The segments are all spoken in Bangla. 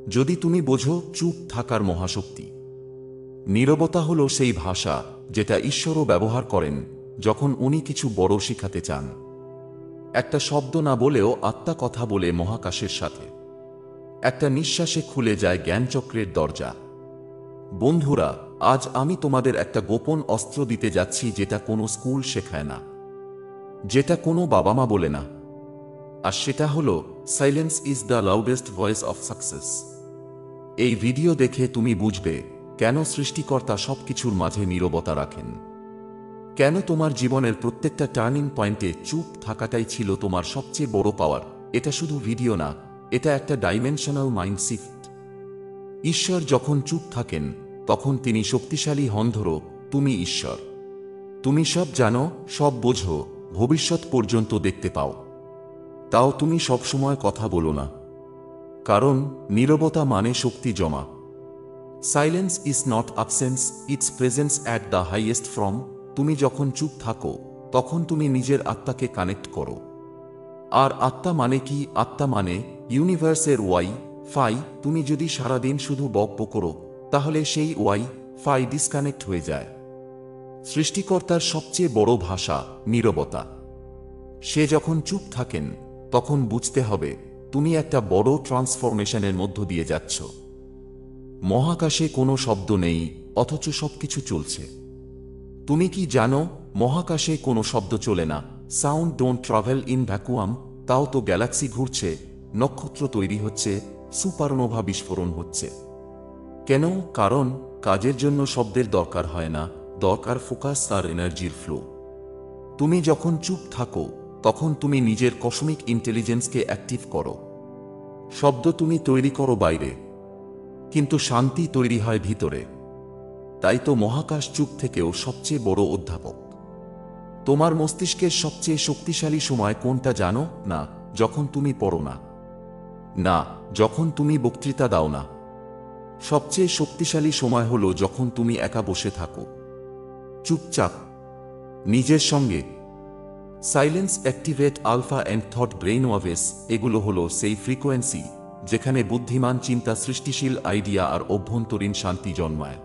যদি তুমি বোঝো চুপ থাকার মহাশক্তি। নীরবতা হল সেই ভাষা যেটা ঈশ্বরও ব্যবহার করেন যখন উনি কিছু বড় শিখাতে চান। একটা শব্দ না বলেও আত্মা কথা বলে মহাকাশের সাথে। একটা নিঃশ্বাসে খুলে যায় জ্ঞানচক্রের দরজা। বন্ধুরা, আজ আমি তোমাদের একটা গোপন অস্ত্র দিতে যাচ্ছি যেটা কোনো স্কুল শেখায় না, যেটা কোনো বাবা মা বলে না। আর সেটা হলো silence is the loudest voice of success. এই ভিডিও দেখে তুমি বুঝবে কেন সৃষ্টিকর্তা সবকিছুর মাঝে নীরবতা রাখেন, কেন তোমার জীবনের প্রত্যেকটা টার্নিং পয়েন্টে চুপ থাকাটাই ছিল তোমার সবচেয়ে বড় পাওয়ার। এটা শুধু ভিডিও না, এটা একটা ডাইমেনশনাল মাইন্ড শিফট। ঈশ্বর যখন চুপ থাকেন তখন তিনি শক্তিশালী হন। ধরো, তুমি ঈশ্বর, তুমি সব জানো, সব বোঝো, ভবিষ্যৎ পর্যন্ত দেখতে পাও, তাও তুমি সবসময় কথা বলো না। কারণ নীরবতা মানে শক্তি জমা। Silence is not absence, it's presence at the highest form. তুমি যখন চুপ থাকো তখন তুমি নিজের আত্মাকে কানেক্ট করো। আর আত্মা মানে কি? আত্মা মানে ইউনিভার্সের ওয়াই ফাই। তুমি যদি সারাদিন শুধু বকব করো তাহলে সেই ওয়াই ফাই ডিসকানেক্ট হয়ে যায়। সৃষ্টিকর্তার সবচেয়ে বড় ভাষা নীরবতা। সে যখন চুপ থাকেন তখন বুঝতে হবে তুমি একটা বড় ট্রান্সফরমেশনের মধ্য দিয়ে যাচ্ছ। মহাকাশে কোনো শব্দ নেই, অথচ সবকিছু চলছে। তুমি কি জানো মহাকাশে কোনো শব্দ চলে না? Sound don't travel in vacuum. তাও তো গ্যালাক্সি ঘুরছে, নক্ষত্র তৈরি হচ্ছে, সুপারনোভা বিস্ফোরণ হচ্ছে। কেন? কারণ কাজের জন্য শব্দের দরকার হয় না, দরকার ফোকাস আর এনার্জির ফ্লো। তুমি যখন চুপ থাকো তখন তুমি নিজের কসমিক ইন্টেলিজেন্সকে অ্যাক্টিভ করো। শব্দ তুমি তৈরি করো বাইরে, কিন্তু শান্তি তৈরি হয় ভিতরে। তাই তো মহাকাশ চুপ থেকেও সবচেয়ে বড় অধ্যাপক। তোমার মস্তিষ্কের সবচেয়ে শক্তিশালী সময় কোনটা জানো? না যখন তুমি পড়ো না, না যখন তুমি বক্তৃতা দাও না। সবচেয়ে শক্তিশালী সময় হলো যখন তুমি একা বসে থাকো, চুপচাপ নিজের সঙ্গে। Silence activate alpha and theta brain waves. এগুলো হলো সেই ফ্রিকোয়েন্সি যেখানে বুদ্ধিমান চিন্তা, সৃষ্টিশীল আইডিয়া আর অভ্যন্তরীণ শান্তি জন্মায়।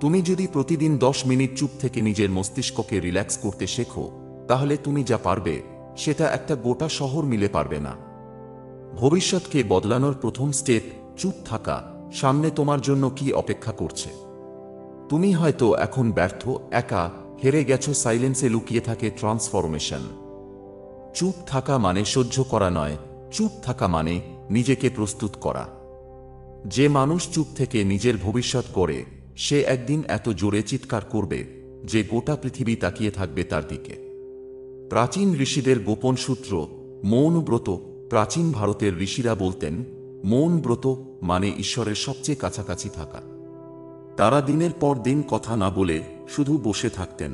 তুমি যদি প্রতিদিন 10 মিনিট চুপ থেকে নিজের মস্তিষ্ককে রিল্যাক্স করতে শেখো তাহলে তুমি যা পারবে সেটা একটা গোটা শহর মিলে পারবে না। ভবিষ্যৎকে বদলানোর প্রথম স্টেপ চুপ থাকা। সামনে তোমার জন্য কি অপেক্ষা করছে? তুমি হয়তো এখন ব্যর্থ, একা, হেরে গেছো। সাইলেন্সে লুকিয়ে থাকে ট্রান্সফরমেশন। চুপ থাকা মানে সহ্য করা নয়, চুপ থাকা মানে নিজেকে প্রস্তুত করা। যে মানুষ চুপ থেকে নিজের ভবিষ্যৎ গড়ে সে একদিন এত জোরে চিৎকার করবে যে গোটা পৃথিবী তাকিয়ে থাকবে তার দিকে। প্রাচীন ঋষিদের গোপন সূত্র মৌন ব্রত। প্রাচীন ভারতের ঋষিরা বলতেন মৌন ব্রত মানে ঈশ্বরের সবচেয়ে কাছাকাছি থাকা। তারা দিনের পর দিন কথা না বলে শুধু বসে থাকতেন।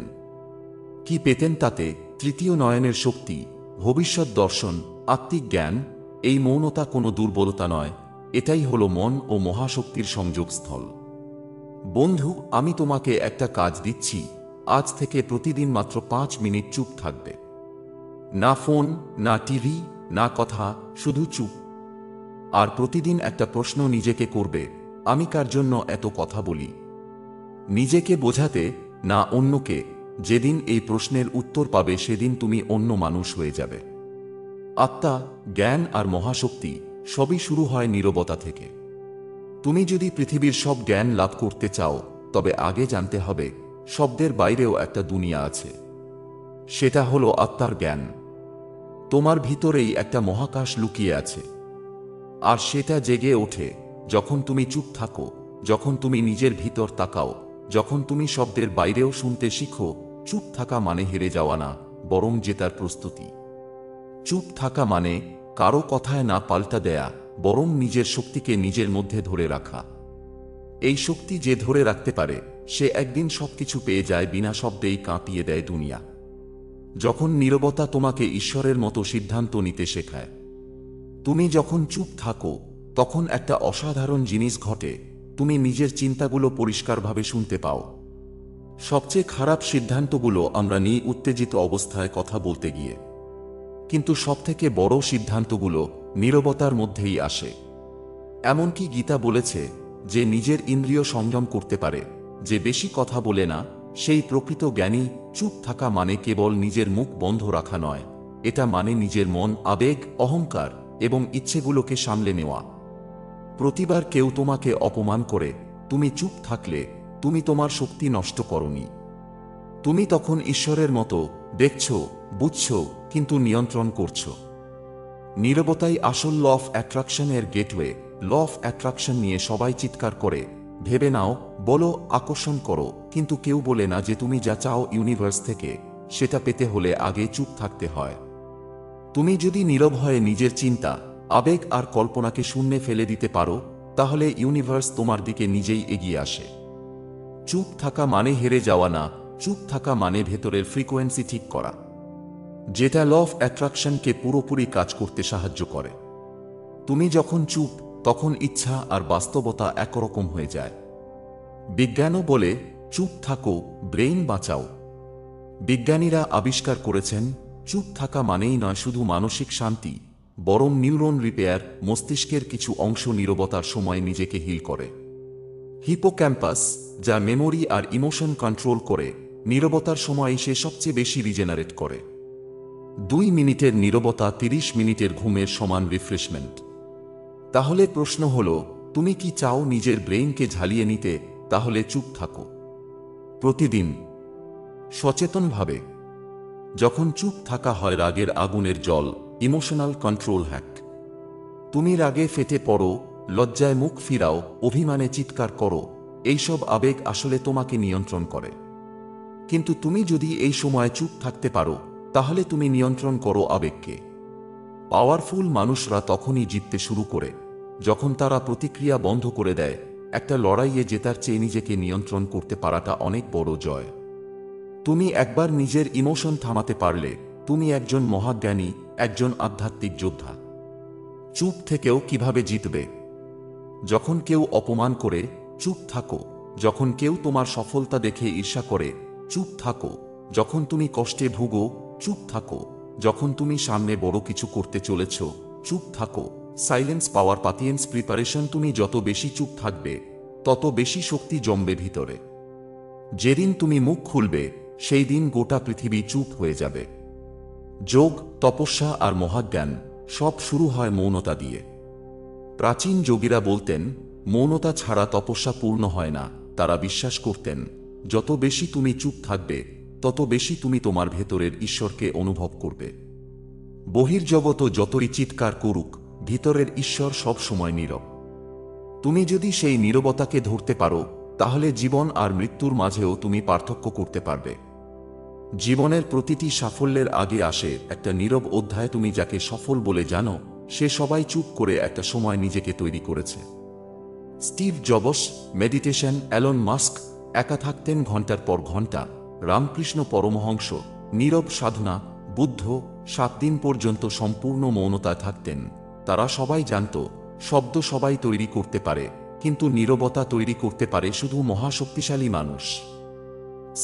কি পেতেন তাতে? তৃতীয় নয়নের শক্তি, ভবিষ্যৎ দর্শন, আত্মিক জ্ঞান। এই মৌনতা কোনো দুর্বলতা নয়, এটাই হলো মন ও মহাশক্তির সংযোগস্থল। বন্ধু, আমি তোমাকে একটা কাজ দিচ্ছি। আজ থেকে প্রতিদিন মাত্র 5 মিনিট চুপ থাকবে। না ফোন, না টিভি, না কথা, শুধু চুপ। আর প্রতিদিন একটা প্রশ্ন নিজেকে করবে, আমি কার জন্য এত কথা বলি? নিজেকে বোঝাতে, না অন্যকে। যেদিন এই প্রশ্নের উত্তর পাবে সেদিন তুমি অন্য মানুষ হয়ে যাবে। আত্মা, জ্ঞান আর মহাশক্তি সবই শুরু হয় নীরবতা থেকে। তুমি যদি পৃথিবীর সব জ্ঞান লাভ করতে চাও তবে আগে জানতে হবে শব্দের বাইরেও একটা দুনিয়া আছে। সেটা হলো আত্মার জ্ঞান। তোমার ভিতরেই একটা মহাকাশ লুকিয়ে আছে, আর সেটা জেগে ওঠে যখন তুমি চুপ থাকো, যখন তুমি নিজের ভিতর তাকাও, যখন তুমি শব্দের বাইরেও শুনতে শিখো। চুপ থাকা মানে হেরে যাওয়া না, বরং জেতার প্রস্তুতি। চুপ থাকা মানে কারো কথায় না পাল্টা দেয়া, বরং নিজের শক্তিকে নিজের মধ্যে ধরে রাখা। এই শক্তি যে ধরে রাখতে পারে সে একদিন সবকিছু পেয়ে যায়, বিনা শব্দেই কাঁপিয়ে দেয় দুনিয়া। যখন নীরবতা তোমাকে ঈশ্বরের মতো সিদ্ধান্ত নিতে শেখায়। তুমি যখন চুপ থাকো তখন একটা অসাধারণ জিনিস ঘটে, তুমি নিজের চিন্তাগুলো পরিষ্কারভাবে শুনতে পাও। সবচেয়ে খারাপ সিদ্ধান্তগুলো আমরা নিই উত্তেজিত অবস্থায় কথা বলতে গিয়ে, কিন্তু সবথেকে বড় সিদ্ধান্তগুলো নীরবতার মধ্যেই আসে। এমনকি গীতা বলেছে, যে নিজের ইন্দ্রিয় সংযম করতে পারে, যে বেশি কথা বলে না, সেই প্রকৃত জ্ঞানী। চুপ থাকা মানে কেবল নিজের মুখ বন্ধ রাখা নয়, এটা মানে নিজের মন, আবেগ, অহংকার এবং ইচ্ছেগুলোকে সামলে নেওয়া। প্রতিবার কেউ তোমাকে অপমান করে তুমি চুপ থাকলে তুমি তোমার শক্তি নষ্ট করনি। তুমি তখন ঈশ্বরের মতো দেখছো, বুঝছো, কিন্তু নিয়ন্ত্রণ করছো। নীরবতাই আসল ল অফ অ্যাট্রাকশনের গেটওয়ে। ল অফ অ্যাট্রাকশন নিয়ে সবাই চিৎকার করে, ভেবে নাও, বলো, আকর্ষণ করো, কিন্তু কেউ বলে না যে তুমি যা চাও ইউনিভার্স থেকে, সেটা পেতে হলে আগে চুপ থাকতে হয়। তুমি যদি নীরব হয়ে নিজের চিন্তা, আবেগ আর কল্পনাকে শূন্যে ফেলে দিতে পারো, তাহলে ইউনিভার্স তোমার দিকে নিজেই এগিয়ে আসে। চুপ থাকা মানে হেরে যাওয়া না, চুপ থাকা মানে ভেতরের ফ্রিকোয়েন্সি ঠিক করা, যেটা ল অফ অ্যাট্রাকশনকে পুরোপুরি কাজ করতে সাহায্য করে। তুমি যখন চুপ, তখন ইচ্ছা আর বাস্তবতা একরকম হয়ে যায়। বিজ্ঞানও বলে, চুপ থাকো, ব্রেইন বাঁচাও। বিজ্ঞানীরা আবিষ্কার করেছেন, চুপ থাকা মানেই নয় শুধু মানসিক শান্তি, বরং নিউরন রিপেয়ার। মস্তিষ্কের কিছু অংশ নীরবতার সময় নিজেকে হিল করে। হিপোক্যাম্পাস, যা মেমোরি আর ইমোশন কন্ট্রোল করে, নীরবতার সময় সে সবচেয়ে বেশি রিজেনারেট করে। 2 মিনিটের নীরবতা 30 মিনিটের ঘুমের সমান রিফ্রেশমেন্ট। তাহলে প্রশ্ন হলো, তুমি কি চাও নিজের ব্রেইনকে ঝালিয়ে নিতে? তাহলে চুপ থাকো প্রতিদিন, সচেতনভাবে। যখন চুপ থাকা হয় রাগের আগুনের জল, ইমোশনাল কন্ট্রোল হ্যাক। তুমি রাগে ফেটে পড়ো, লজ্জায় মুখ ফিরাও, অভিমানে চিৎকার করো, এইসব আবেগ আসলে তোমাকে নিয়ন্ত্রণ করে। কিন্তু তুমি যদি এই সময় চুপ থাকতে পারো, তাহলে তুমি নিয়ন্ত্রণ করো আবেগকে। পাওয়ারফুল মানুষরা তখনই জিততে শুরু করে যখন তারা প্রতিক্রিয়া বন্ধ করে দেয়। একটা লড়াইয়ে জেতার চেয়ে নিজেকে নিয়ন্ত্রণ করতে পারাটা অনেক বড় জয়। তুমি একবার নিজের ইমোশন থামাতে পারলে তুমি একজন মহাজ্ঞানী, একজন আধ্যাত্মিক যোদ্ধা। চুপ থেকেও কিভাবে জিতবে? যখন কেউ অপমান করে, চুপ থাকো। যখন কেউ তোমার সফলতা দেখে ঈর্ষা করে, চুপ থাকো। যখন তুমি কষ্টে ভুগো, চুপ থাকো। যখন তুমি সামনে বড় কিছু করতে চলেছ, চুপ থাকো। সাইলেন্স পাওয়ার পাতিয়েন্স প্রিপারেশন। তুমি যত বেশি চুপ থাকবে, তত বেশি শক্তি জমবে ভিতরে। যেদিন তুমি মুখ খুলবে, সেই দিন গোটা পৃথিবী চুপ হয়ে যাবে। যোগ, তপস্যা আর মহাজ্ঞান সব শুরু হয় মৌনতা দিয়ে। প্রাচীন যোগীরা বলতেন, মৌনতা ছাড়া তপস্যা পূর্ণ হয় না। তারা বিশ্বাস করতেন, যত বেশি তুমি চুপ থাকবে, তত বেশি তুমি তোমার ভেতরের ঈশ্বরকে অনুভব করবে। বহির্জগৎ যতই চিৎকার করুক, ভিতরের ঈশ্বর সব সময় নীরব। তুমি যদি সেই নীরবতাকে ধরতে পারো, তাহলে জীবন আর মৃত্যুর মাঝেও তুমি পার্থক্য করতে পারবে। জীবনের প্রতিটি সাফল্যের আগে আসে একটা নীরব অধ্যায়। তুমি যাকে সফল বলে জানো, সে সবাই চুপ করে একটা সময় নিজেকে তৈরি করেছে। Steve jobs meditation, alone mask একা থাকতেন ঘন্টার পর ঘন্টা, রামকৃষ্ণ পরমহংস নীরব সাধনা, বুদ্ধ 7 দিন পর্যন্ত সম্পূর্ণ মৌনতায় থাকতেন। তারা সবাই জানত, শব্দ সবাই তৈরি করতে পারে, কিন্তু নীরবতা তৈরি করতে পারে শুধু মহাশক্তিশালী মানুষ।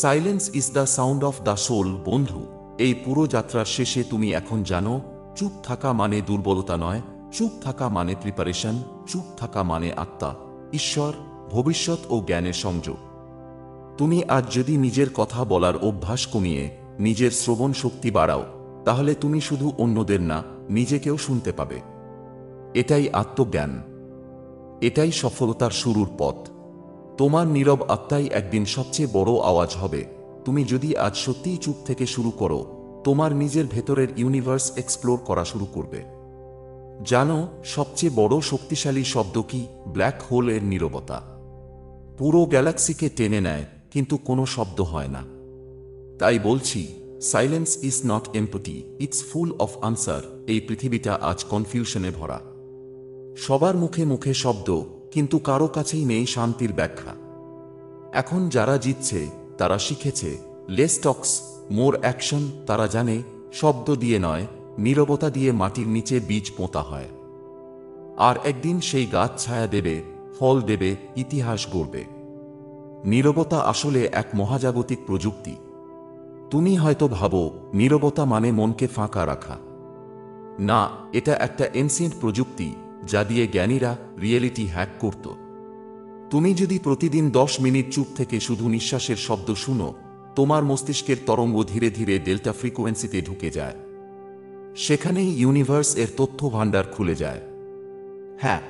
Silence is the sound of the soul. বন্ধু, এই পুরো যাত্রার শেষে তুমি এখন জানো, চুপ থাকা মানে দুর্বলতা নয়, চুপ থাকা মানে প্রিপারেশন, চুপ থাকা মানে আত্মা, ঈশ্বর, ভবিষ্যৎ ও জ্ঞানের সংযোগ। তুমি আজ যদি নিজের কথা বলার অভ্যাস কমিয়ে নিজের শ্রবণ শক্তি বাড়াও, তাহলে তুমি শুধু অন্যদের না, নিজেকেও শুনতে পাবে। এটাই আত্মজ্ঞান, এটাই সফলতার শুরুর পথ। তোমার নীরব আত্মাই একদিন সবচেয়ে বড় আওয়াজ হবে। তুমি যদি আজ সত্যিই চুপ থেকে শুরু করো, তোমার নিজের ভেতরের ইউনিভার্স এক্সপ্লোর করা শুরু করবে। জানো, সবচেয়ে বড় শক্তিশালী শব্দ কি? ব্ল্যাক হোল এর নীরবতা। পুরো গ্যালাক্সিকে টেনে নেয়, কিন্তু কোনো শব্দ হয় না। তাই বলছি, silence is not empty, it's full of answer. এই পৃথিবীটা আজ কনফিউশনে ভরা। সবার মুখে মুখে শব্দ, কিন্তু কারো কাছেই নেই শান্তির ব্যাখ্যা। এখন যারা জিতছে, তারা শিখেছে লেস টক্স মোর অ্যাকশন। তারা জানে, শব্দ দিয়ে নয়, নীরবতা দিয়ে মাটির নিচে বীজ পোঁতা হয়। আর একদিন সেই গাছ ছায়া দেবে, ফল দেবে, ইতিহাস গড়বে। নীরবতা আসলে এক মহাজাগতিক প্রযুক্তি। তুমি হয়তো ভাবো নীরবতা মানে মনকে ফাঁকা রাখা। না, এটা একটা এনসিয়েন্ট প্রযুক্তি, যা দিয়ে জ্ঞানীরা, রিয়েলিটি হ্যাক করত। তুমি যদি প্রতিদিন 10 মিনিট চুপ থেকে শুধু নিঃশ্বাসের শব্দ শুনো, তোমার মস্তিষ্কের তরঙ্গ ধীরে ধীরে ডেল্টা ফ্রিকোয়েন্সিতে ঢুকে যায়। সেখানেই ইউনিভার্স এর তথ্য ভাণ্ডার খুলে যায়। হ্যাঁ,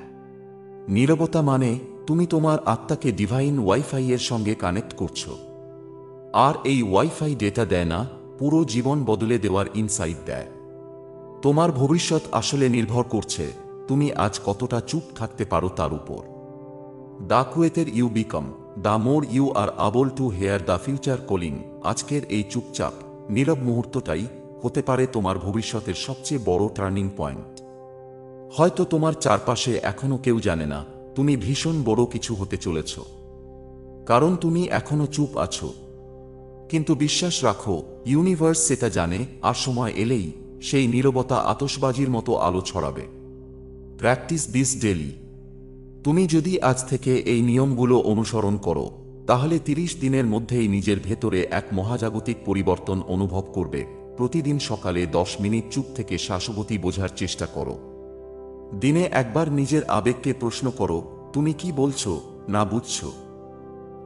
নীরবতা মানে তুমি তোমার আত্মাকে ডিভাইন ওয়াইফাই এর সঙ্গে কানেক্ট করছো। আর এই ওয়াইফাই ডেটা দেয় না, পুরো জীবন বদলে দেওয়ার ইনসাইট দেয়। তোমার ভবিষ্যৎ আসলে নির্ভর করছে তুমি আজ কতটা চুপ থাকতে পারো তার উপর। The quieter you become, the more you are able to hear the future calling. আজকের এই চুপচাপ নীরব মুহূর্তটাই হতে পারে তোমার ভবিষ্যতের সবচেয়ে বড় টার্নিং পয়েন্ট। হয়তো তোমার চারপাশে এখনো কেউ জানে না তুমি ভীষণ বড় কিছু হতে চলেছ, কারণ তুমি এখনো চুপ আছো। কিন্তু বিশ্বাস রাখো, ইউনিভার্স সেটা জানে, আর সময় এলেই সেই নীরবতা আতশবাজির মতো আলো ছড়াবে। Practice this daily. তুমি যদি আজ থেকে এই নিয়মগুলো অনুসরণ করো, তাহলে 30 দিনের মধ্যেই নিজের ভেতরে এক মহাজাগতিক পরিবর্তন অনুভব করবে। প্রতিদিন সকালে 10 মিনিট চুপ থেকে শাশ্বতী বোঝার চেষ্টা করো। দিনে একবার নিজের আবেগকে প্রশ্ন করো, তুমি কি বলছো না বুঝছো।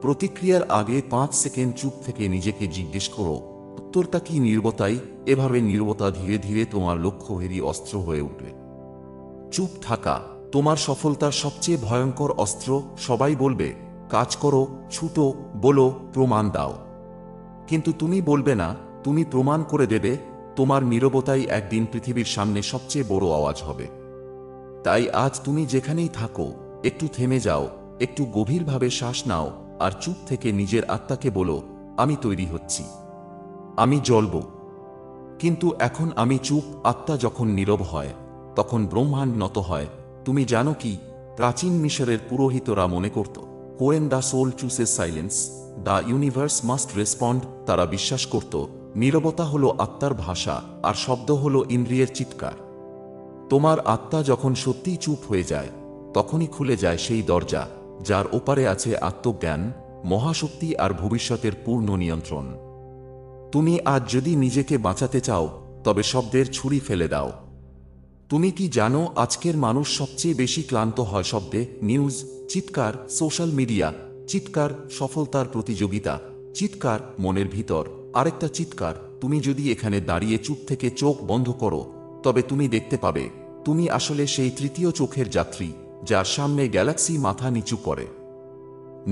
প্রতিক্রিয়ার আগে 5 সেকেন্ড চুপ থেকে নিজেকে জিজ্ঞেস করো, উত্তরটা কি নীরবতাই। এভাবে নীরবতা ধীরে ধীরে তোমার লক্ষ্যভেদী অস্ত্র হয়ে উঠবে। চুপ থাকা তোমার সফলতার সবচেয়ে ভয়ঙ্কর অস্ত্র। সবাই বলবে কাজ করো, ছুটো, বলো, প্রমাণ দাও। কিন্তু তুমি বলবে না, তুমি প্রমাণ করে দেবে। তোমার নীরবতাই একদিন পৃথিবীর সামনে সবচেয়ে বড় আওয়াজ হবে। তাই আজ তুমি যেখানেই থাকো, একটু থেমে যাও, একটু গভীরভাবে শ্বাস নাও, আর চুপ থেকে নিজের আত্মাকে বলো, আমি তৈরি হচ্ছি, আমি জ্বলব। কিন্তু এখন আমি চুপ। আত্মা যখন নীরব হয়, তখন ব্রহ্মাণ্ড নত হয়। তুমি জানো কি, প্রাচীন মিশরের পুরোহিতরা মনে করত, when the soul chooses silence, the universe must respond. তারা বিশ্বাস করত নীরবতা হলো আত্মার ভাষা, আর শব্দ হলো ইন্দ্রিয়ের চিৎকার। তোমার আত্মা যখন সত্যিই চুপ হয়ে যায়, তখনই খুলে যায় সেই দরজা যার ওপারে আছে আত্মজ্ঞান, মহাশক্তি আর ভবিষ্যতের পূর্ণ নিয়ন্ত্রণ। তুমি আজ যদি নিজেকে বাঁচাতে চাও, তবে শব্দের ছুরি ফেলে দাও। তুমি কি জানো, আজকের মানুষ সবচেয়ে বেশি ক্লান্ত হয় শব্দে। নিউজ, চিৎকার, সোশ্যাল মিডিয়া, চিৎকার, সফলতার প্রতিযোগিতা, চিৎকার, মনের ভিতর আরেকটা চিৎকার। তুমি যদি এখানে দাঁড়িয়ে চুপ থেকে চোখ বন্ধ করো, তবে তুমি দেখতে পাবে তুমি আসলে সেই তৃতীয় চোখের যাত্রী, যার সামনে গ্যালাক্সি মাথা নিচু করে।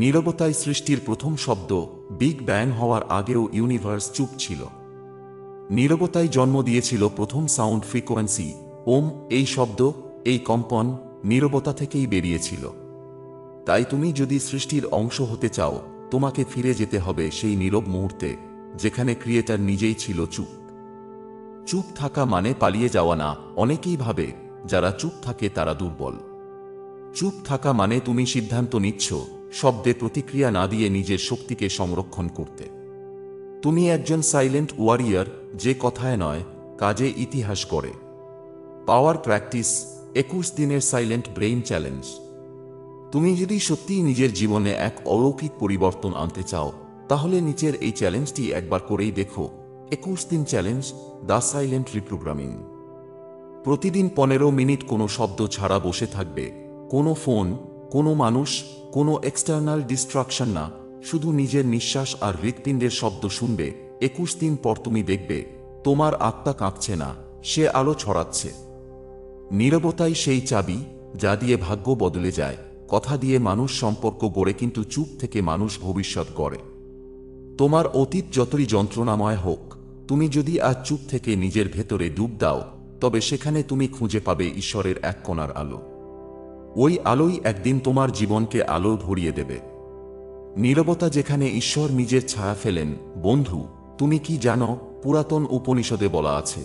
নীরবতায় সৃষ্টির প্রথম শব্দ। বিগ ব্যাং হওয়ার আগেও ইউনিভার্স চুপ ছিল। নীরবতায় জন্ম দিয়েছিল প্রথম সাউন্ড ফ্রিকোয়েন্সি, ওম। এই শব্দ, এই কম্পন নীরবতা থেকেই বেরিয়েছিল। তাই তুমি যদি সৃষ্টির অংশ হতে চাও, তোমাকে ফিরে যেতে হবে সেই নীরব মুহূর্তে, যেখানে ক্রিয়েটার নিজেই ছিল চুপ। চুপ থাকা মানে পালিয়ে যাওয়া না। অনেকেই ভাবে যারা চুপ থাকে তারা দুর্বল। চুপ থাকা মানে তুমি সিদ্ধান্ত নিচ্ছ শব্দে প্রতিক্রিয়া না দিয়ে নিজের শক্তিকে সংরক্ষণ করতে। তুমি একজন সাইলেন্ট ওয়ারিয়র, যে কথায় নয়, কাজে ইতিহাস গড়ে। পাওয়ার প্র্যাকটিস, 21 দিনের সাইলেন্ট ব্রেইন চ্যালেঞ্জ। তুমি যদি সত্যিই নিজের জীবনে এক অলৌকিক পরিবর্তন আনতে চাও, তাহলে নিচের এই চ্যালেঞ্জটি একবার করেই দেখো। 21 দিন চ্যালেঞ্জ, দ্য সাইলেন্ট রিপ্রোগ্রামিং। প্রতিদিন 15 মিনিট কোনো শব্দ ছাড়া বসে থাকবে। কোনো ফোন, কোনো মানুষ, কোনো এক্সটার্নাল ডিস্ট্রাকশন না। শুধু নিজের নিঃশ্বাস আর হৃৎপিণ্ডের শব্দ শুনবে। 21 দিন পর তুমি দেখবে তোমার আত্মা কাঁপছে না, সে আলো ছড়াচ্ছে। নীরবতাই সেই চাবি যা দিয়ে ভাগ্য বদলে যায়। কথা দিয়ে মানুষ সম্পর্ক গড়ে, কিন্তু চুপ থেকে মানুষ ভবিষ্যৎ গড়ে। তোমার অতীত যতই যন্ত্রণাময় হোক, তুমি যদি আজ চুপ থেকে নিজের ভেতরে ডুব দাও, তবে সেখানে তুমি খুঁজে পাবে ঈশ্বরের এক কণার আলো। ওই আলোই একদিন তোমার জীবনকে আলো ভরিয়ে দেবে। নীরবতা যেখানে ঈশ্বর নিজের ছায়া ফেলেন। বন্ধু, তুমি কি জানো, পুরাতন উপনিষদে বলা আছে,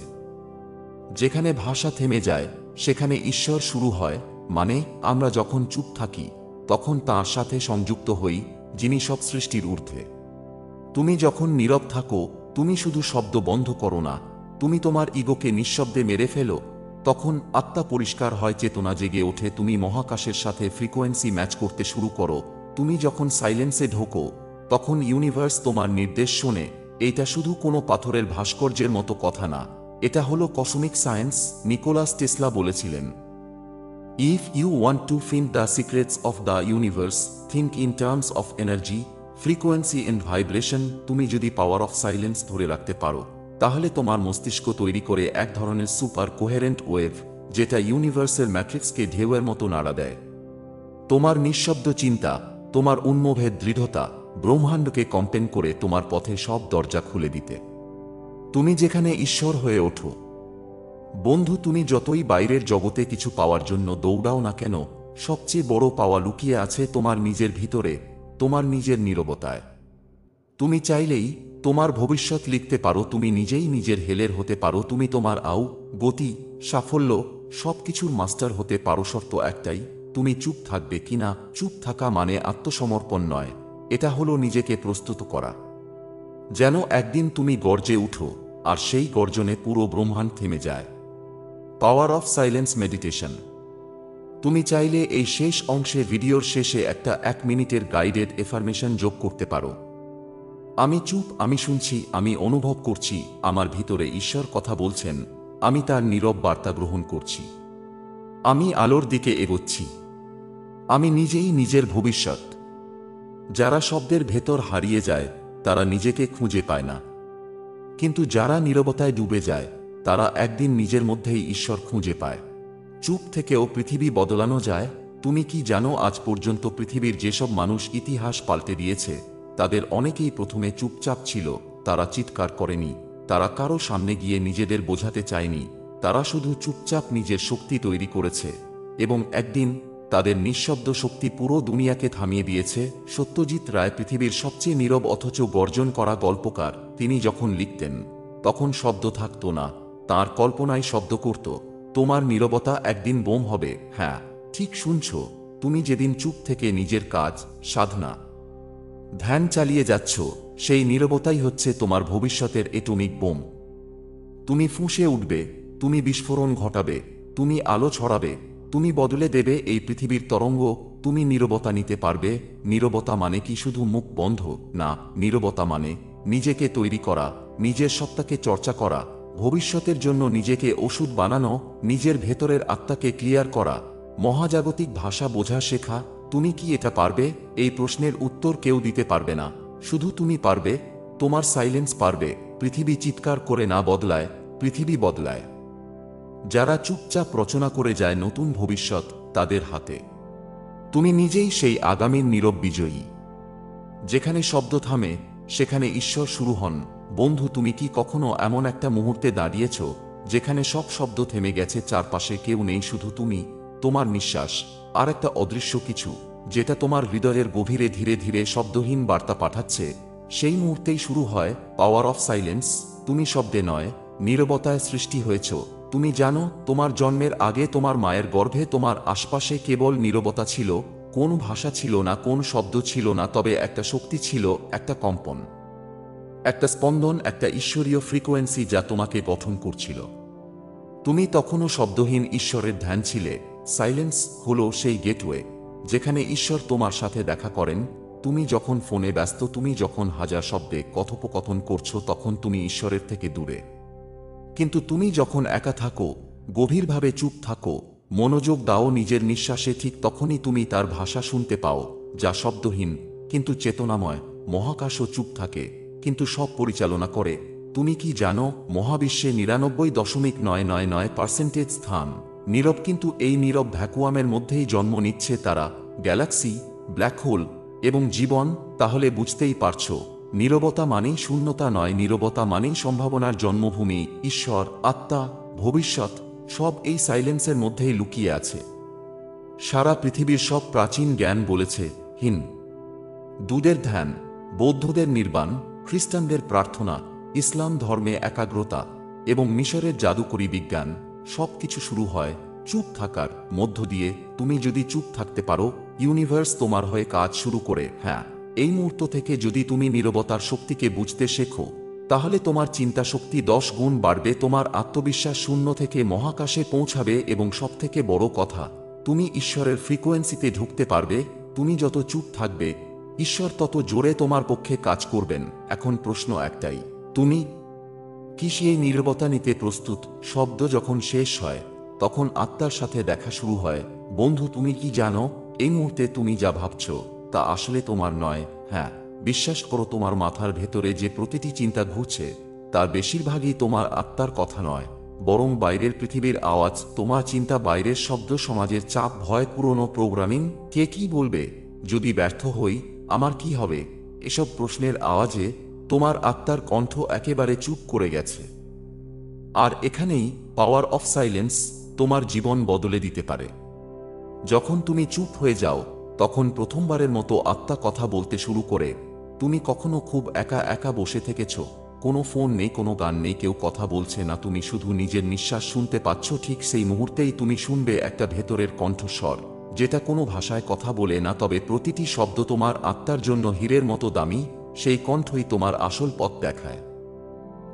যেখানে ভাষা থেমে যায় সেখানে ঈশ্বর শুরু হয়। মানে আমরা যখন চুপ থাকি, তখন তাঁর সাথে সংযুক্ত হই, যিনি সব সৃষ্টির ঊর্ধ্বে। তুমি যখন নীরব থাকো, তুমি শুধু শব্দ বন্ধ করো না, তুমি তোমার ইগোকে নিঃশব্দে মেরে ফেলো। তখন আত্মা পরিষ্কার হয়, চেতনা জেগে ওঠে, তুমি মহাকাশের সাথে ফ্রিকোয়েন্সি ম্যাচ করতে শুরু করো। তুমি যখন সাইলেন্সে ঢোকো, তখন ইউনিভার্স তোমার নির্দেশ শোনে। এইটা শুধু কোনো পাথরের ভাস্কর্যের মতো কথা না, এটা হলো কসমিক সায়েন্স। নিকোলাস টেসলা বলেছিলেন, If you want to find the secrets of the universe, think in terms of energy, frequency and vibration. তুমি যদি পাওয়ার অফ সাইলেন্স ধরে রাখতে পারো, তাহলে তোমার মস্তিষ্ক তৈরি করে এক ধরনের সুপার কোহেরেন্ট ওয়েভ, যেটা ইউনিভার্সের ম্যাট্রিক্সকে ঢেউয়ের মতো নাড়া দেয়। তোমার নিঃশব্দ চিন্তা, তোমার উন্মোভের দৃঢ়তা ব্রহ্মাণ্ডকে কম্পেন করে তোমার পথে সব দরজা খুলে দিতে। তুমি যেখানে ঈশ্বর হয়ে ওঠো। বন্ধু, তুমি যতই বাইরের জগতে কিছু পাওয়ার জন্য দৌড়াও না কেন, সবচেয়ে বড় পাওয়া লুকিয়ে আছে তোমার নিজের ভিতরে, তোমার নিজের নীরবতায়। তুমি চাইলেই তোমার ভবিষ্যৎ লিখতে পারো, তুমি নিজেই নিজের হেলের হতে পারো, তুমি তোমার গতি, সাফল্য সবকিছুর মাস্টার হতে পারো। শর্ত একটাই, তুমি চুপ থাকবে কিনা। চুপ থাকা মানে আত্মসমর্পণ নয়, এটা হলো নিজেকে প্রস্তুত করা। যেন একদিন তুমি গর্জে উঠো, আর সেই গর্জনে পুরো ব্রহ্মাণ্ড থেমে যায়। Power of silence meditation. তুমি চাইলে এই শেষ অংশে ভিডিওর শেষে একটা 1 মিনিটের গাইডেড এফার্মেশন যোগ করতে পারো। আমি চুপ, আমি শুনছি, আমি অনুভব করছি আমার ভিতরে ঈশ্বর কথা বলছেন, আমি তার নীরব বার্তা গ্রহণ করছি, আমি আলোর দিকে এগোচ্ছি, আমি নিজেই নিজের ভবিষ্যৎ। যারা শব্দের ভেতর হারিয়ে যায় তারা নিজেকে খুঁজে পায় না, কিন্তু যারা নীরবতায় ডুবে যায় তারা একদিন নিজের মধ্যেই ঈশ্বর খুঁজে পায়। চুপ থেকেও পৃথিবী বদলানো যায়। তুমি কি জানো, আজ পর্যন্ত পৃথিবীর যেসব মানুষ ইতিহাস পাল্টে দিয়েছে তাদের অনেকেই প্রথমে চুপচাপ ছিল। তারা চিৎকার করেনি, তারা কারো সামনে গিয়ে নিজেদের বোঝাতে চায়নি, তারা শুধু চুপচাপ নিজের শক্তি তৈরি করেছে, এবং একদিন তাদের নিঃশব্দ শক্তি পুরো দুনিয়াকে থামিয়ে দিয়েছে। সত্যজিৎ রায় পৃথিবীর সবচেয়ে নীরব অথচ গর্জন করা গল্পকার। তিনি যখন লিখতেন তখন শব্দ থাকত না, তার কল্পনায় শব্দ করত। তোমার নীরবতা একদিন বোম হবে। হ্যাঁ, ঠিক শুনছ, তুমি যেদিন চুপ থেকে নিজের কাজ, সাধনা, ধ্যান চালিয়ে যাচ্ছ, সেই নীরবতাই হচ্ছে তোমার ভবিষ্যতের এটমিক বোম। তুমি ফুঁসে উঠবে, তুমি বিস্ফোরণ ঘটাবে, তুমি আলো ছড়াবে, তুমি বদলে দেবে এই পৃথিবীর তরঙ্গ। তুমি নীরবতা নিতে পারবে। নীরবতা মানে কি শুধু মুখ বন্ধ না, নীরবতা মানে নিজেকে তৈরি করা, নিজের সত্তাকে চর্চা করা, ভবিষ্যতের জন্য নিজেকে ওষুধ বানানো, নিজের ভেতরের আত্মাকে ক্লিয়ার করা, মহাজাগতিক ভাষা বোঝা শেখা। তুমি কি এটা পারবে? এই প্রশ্নের উত্তর কেউ দিতে পারবে না, শুধু তুমি পারবে। তোমার সাইলেন্স পারবে। পৃথিবী চিৎকার করে না বদলায়, পৃথিবী বদলায়। যারা চুপচাপ রচনা করে যায় নতুন ভবিষ্যৎ তাদের হাতে। তুমি নিজেই সেই আগামীর নীরব বিজয়ী। যেখানে শব্দ থামে সেখানে ঈশ্বর শুরু হন। বন্ধু, তুমি কি কখনো এমন একটা মুহূর্তে দাঁড়িয়েছ যেখানে সব শব্দ থেমে গেছে, চারপাশে কেউ নেই, শুধু তুমি, তোমার নিঃশ্বাস, আর একটা অদৃশ্য কিছু যেটা তোমার হৃদয়ের গভীরে ধীরে ধীরে শব্দহীন বার্তা পাঠাচ্ছে? সেই মুহূর্তেই শুরু হয় পাওয়ার অফ সাইলেন্স। তুমি শব্দে নয়, নীরবতায় সৃষ্টি হয়েছ। তুমি জানো, তোমার জন্মের আগে তোমার মায়ের গর্ভে তোমার আশপাশে কেবল নীরবতা ছিল। কোন ভাষা ছিল না, কোন শব্দ ছিল না, তবে একটা শক্তি ছিল, একটা কম্পন, একটা স্পন্দন, একটা ঈশ্বরীয় ফ্রিকোয়েন্সি যা তোমাকে গঠন করছিল। তুমি তখনও শব্দহীন ঈশ্বরের ধ্যান ছিলে। সাইলেন্স হলো সেই গেটওয়ে যেখানে ঈশ্বর তোমার সাথে দেখা করেন। তুমি যখন ফোনে ব্যস্ত, তুমি যখন হাজার শব্দে কথোপকথন করছো, তখন তুমি ঈশ্বরের থেকে দূরে। কিন্তু তুমি যখন একা থাকো, গভীরভাবে চুপ থাকো, মনোযোগ দাও নিজের নিঃশ্বাসে, ঠিক তখনই তুমি তার ভাষা শুনতে পাও, যা শব্দহীন কিন্তু চেতনাময়। মহাকাশও চুপ থাকে কিন্তু সব পরিচালনা করে। তুমি কি জানো, মহাবিশ্বে 99.999% স্থান নীরব, কিন্তু এই নীরব ভ্যাকুয়ামের মধ্যেই জন্ম নিচ্ছে তারা, গ্যালাক্সি, ব্ল্যাক হোল এবং জীবন। তাহলে বুঝতেই পারছো, নীরবতা মানেই শূন্যতা নয়, নীরবতা মানেই সম্ভাবনার জন্মভূমি। ঈশ্বর, আত্মা, ভবিষ্যৎ সব এই সাইলেন্সের মধ্যেই লুকিয়ে আছে। সারা পৃথিবীর সব প্রাচীন জ্ঞান বলেছে, হিন্দুদের ধ্যান, বৌদ্ধদের নির্বাণ, খ্রিস্টানদের প্রার্থনা, ইসলাম ধর্মে একাগ্রতা এবং মিশরের জাদুকরী বিজ্ঞান, সব কিছু শুরু হয় চুপ থাকার মধ্য দিয়ে। তুমি যদি চুপ থাকতে পারো, ইউনিভার্স তোমার হয়ে কাজ শুরু করে। হ্যাঁ, এই মুহূর্ত থেকে যদি তুমি নীরবতার শক্তিকে বুঝতে শেখো, তাহলে তোমার চিন্তা শক্তি 10 গুণ বাড়বে, তোমার আত্মবিশ্বাস শূন্য থেকে মহাকাশে পৌঁছাবে, এবং সবথেকে বড় কথা, তুমি ঈশ্বরের ফ্রিকোয়েন্সিতে ঢুকতে পারবে। তুমি যত চুপ থাকবে, ঈশ্বর তত জোরে তোমার পক্ষে কাজ করবেন। এখন প্রশ্ন একটাই, তুমি কি সেই নীরবতা নিতে প্রস্তুত? শব্দ যখন শেষ হয় তখন আত্মার সাথে দেখা শুরু হয়। বন্ধু, তুমি কি জানো, এই মুহূর্তে তুমি যা ভাবছো তা আসলে তোমার নয়। হ্যাঁ, বিশ্বাস করো, তোমার মাথার ভেতরে যে প্রতিটি চিন্তা ঘুরছে তার বেশিরভাগই তোমার আত্মার কথা নয়, বরং বাইরের পৃথিবীর আওয়াজ। তোমার চিন্তা, বাইরের শব্দ, সমাজের চাপ, ভয়, পুরনো প্রোগ্রামিং, কে কি বলবে, যদি ব্যর্থ হই, আমার কি হবে, এসব প্রশ্নের আওয়াজে তোমার আত্মার কণ্ঠ একেবারে চুপ করে গেছে। আর এখানেই পাওয়ার অফ সাইলেন্স তোমার জীবন বদলে দিতে পারে। যখন তুমি চুপ হয়ে যাও, তখন প্রথমবারের মতো আত্মা কথা বলতে শুরু করে। তুমি কখনো খুব একা একা বসে থেকেছ, কোনো ফোন নেই, কোনো গান নেই, কেউ কথা বলছে না, তুমি শুধু নিজের নিঃশ্বাস শুনতে পাচ্ছ। ঠিক সেই মুহূর্তেই তুমি শুনবে একটা ভেতরের কণ্ঠস্বর, যেটা কোনো ভাষায় কথা বলে না, তবে প্রতিটি শব্দ তোমার আত্মার জন্য হীরের মতো দামি। সেই কণ্ঠই তোমার আসল পথ দেখায়।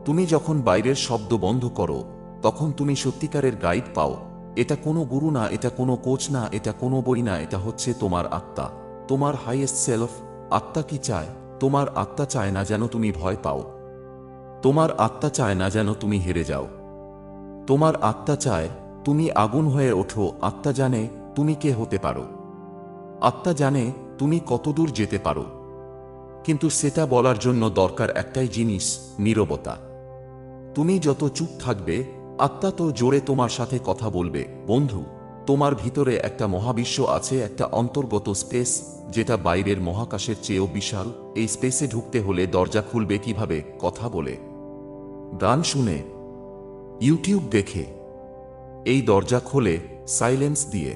তুমি যখন বাইরের শব্দ বন্ধ করো, তখন তুমি সত্যিকারের গাইড পাও। এটা কোনো গুরু না, এটা কোনো কোচ না, এটা কোনো বই না, এটা হচ্ছে তোমার আত্মা, তোমার হাইয়েস্ট সেলফ। আত্মা কি চায়? তোমার আত্মা চায় না যেন তুমি ভয় পাও। তোমার আত্মা চায় না যেন তুমি হেরে যাও। তোমার আত্মা চায় তুমি আগুন হয়ে ওঠো। আত্মা জানে তুমি কে হতে পারো। আত্মা জানে তুমি কতদূর যেতে পারো। কিন্তু সেটা বলার জন্য দরকার একটাই জিনিস, নীরবতা। তুমি যত চুপ থাকবে, আত্মা তো জোরে তোমার সাথে কথা বলবে। বন্ধু, তোমার ভিতরে একটা মহাবিশ্ব আছে, একটা অন্তর্গত স্পেস, যেটা বাইরের মহাকাশের চেয়েও বিশাল। এই স্পেসে ঢুকতে হলে দরজা খুলবে কিভাবে? কথা বলে, গান শুনে, ইউটিউব দেখে। এই দরজা খোলে সাইলেন্স দিয়ে,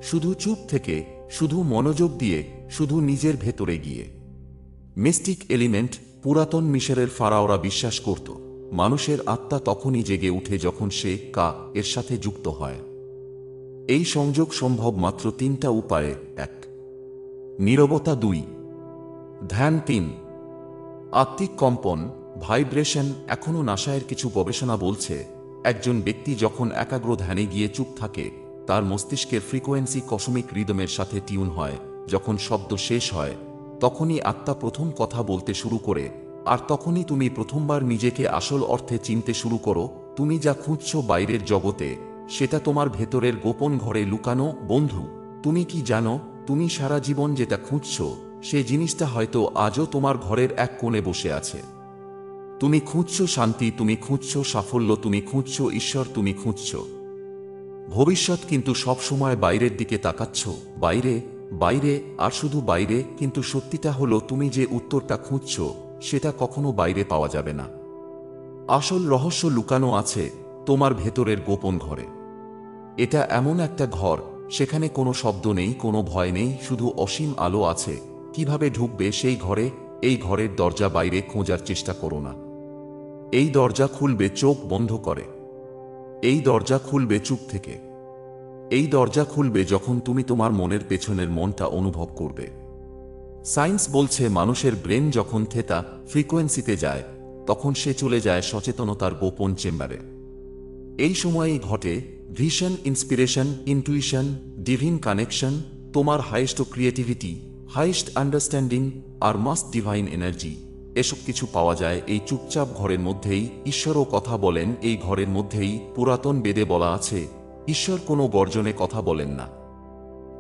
শুধু চুপ থেকে, শুধু মনোযোগ দিয়ে, শুধু নিজের ভেতরে গিয়ে। মিস্টিক এলিমেন্ট, পুরাতন মিশরের ফারাওরা বিশ্বাস করত মানুষের আত্মা তখনই জেগে উঠে যখন সে এর সাথে যুক্ত হয়। এই সংযোগ সম্ভব মাত্র তিনটা উপায়ে। 1. নীরবতা। 2. ধ্যান। 3. আত্মিক কম্পন, ভাইব্রেশন। এখনও নাসায়ের কিছু গবেষণা বলছে, একজন ব্যক্তি যখন একাগ্র ধ্যানে গিয়ে চুপ থাকে, তার মস্তিষ্কের ফ্রিকোয়েন্সি কসমিক রিদমের সাথে টিউন হয়। যখন শব্দ শেষ হয়, তখনই আত্মা প্রথম কথা বলতে শুরু করে, আর তখনই তুমি প্রথমবার নিজেকে আসল অর্থে চিনতে শুরু করো। তুমি যা খুঁজছো বাইরের জগতে, সেটা তোমার ভেতরের গোপন ঘরে লুকানো। বন্ধু, তুমি কি জানো, তুমি সারা জীবন যেটা খুঁজছো, সে জিনিসটা হয়তো আজও তোমার ঘরের এক কোণে বসে আছে। তুমি খুঁজছো শান্তি, তুমি খুঁজছো সাফল্য, তুমি খুঁজছো ঈশ্বর, তুমি খুঁজছো ভবিষ্যৎ, কিন্তু সব সময় বাইরের দিকে তাকাচ্ছ। বাইরে, বাইরে, আর শুধু বাইরে। কিন্তু সত্যিটা হলো, তুমি যে উত্তরটা খুঁজছো, সেটা কখনো বাইরে পাওয়া যাবে না। আসল রহস্য লুকানো আছে তোমার ভেতরের গোপন ঘরে। এটা এমন একটা ঘর, সেখানে কোনো শব্দ নেই, কোনো ভয় নেই, শুধু অসীম আলো আছে। কিভাবে ঢুকবে সেই ঘরে? এই ঘরের দরজা বাইরে খোঁজার চেষ্টা করো না। এই দরজা খুলবে চোখ বন্ধ করে। এই দরজা খুলবে চুপ থেকে। এই দরজা খুলবে যখন তুমি তোমার মনের পেছনের মনটা অনুভব করবে। সায়েন্স বলছে, মানুষের ব্রেন যখন থেটা ফ্রিকোয়েন্সিতে যায়, তখন সে চলে যায় সচেতনতার গোপন চেম্বারে। এই সময়েই ঘটে ভিশন, ইন্সপিরেশন, ইনটুইশন, ডিভিন কানেকশন। তোমার হাইয়েস্ট ক্রিয়েটিভিটি, হাইয়েস্ট আন্ডারস্ট্যান্ডিং, আর মাস্ট ডিভাইন এনার্জি, এসব কিছু পাওয়া যায় এই চুপচাপ ঘরের মধ্যেই। ঈশ্বরও কথা বলেন এই ঘরের মধ্যেই। পুরাতন বেদে বলা আছে, ঈশ্বর কোনো গর্জনে কথা বলেন না,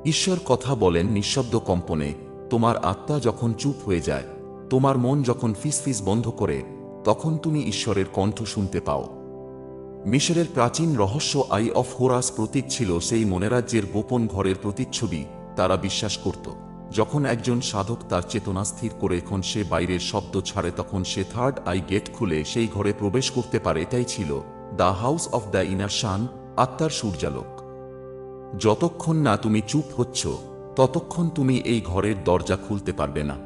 ঈশ্বর কথা বলেন নিঃশব্দ কম্পনে। তোমার আত্মা যখন চুপ হয়ে যায়, তোমার মন যখন ফিসফিস বন্ধ করে, তখন তুমি ঈশ্বরের কণ্ঠ শুনতে পাও। মিশরের প্রাচীন রহস্য আই অফ হোরাস প্রতীক ছিল সেই মনেরাজ্যের গোপন ঘরের প্রতিচ্ছবি। তারা বিশ্বাস করত, যখন একজন সাধক তার চেতনা স্থির করে যখন সে বাইরের শব্দ ছাড়ে, তখন সে থার্ড আই গেট খুলে সেই ঘরে প্রবেশ করতে পারে। এটাই ছিল the house of the inner sun, আত্মার সূর্যালোক। যতক্ষণ না তুমি চুপ হচ্ছ, ততক্ষণ তুমি এই ঘরের দরজা খুলতে পারবে না।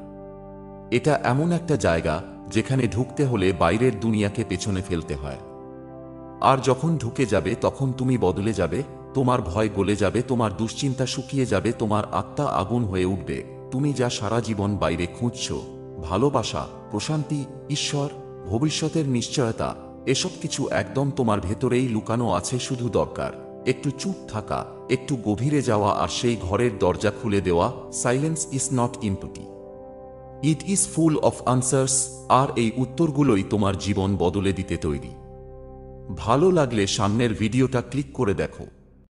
এটা এমন একটা জায়গা যেখানে ঢুকতে হলে বাইরের দুনিয়াকে পেছনে ফেলতে হয়। আর যখন ঢুকে যাবে, তখন তুমি বদলে যাবে। তোমার ভয় গলে যাবে, তোমার দুশ্চিন্তা শুকিয়ে যাবে, তোমার আত্মা আগুন হয়ে উঠবে। তুমি যা সারা জীবন বাইরে খুঁজছো, ভালোবাসা, প্রশান্তি, ঈশ্বর, ভবিষ্যতের নিশ্চয়তা, এসব কিছু একদম তোমার ভেতরেই লুকানো আছে। শুধু দরকার একটু চুপ থাকা, একটু গভীরে যাওয়া, আর সেই ঘরের দরজা খুলে দেওয়া। Silence is not empty, it is full of answers. আর এই উত্তরগুলোই তোমার জীবন বদলে দিতে তৈরি। ভালো লাগলে সামনের ভিডিওটা ক্লিক করে দেখো।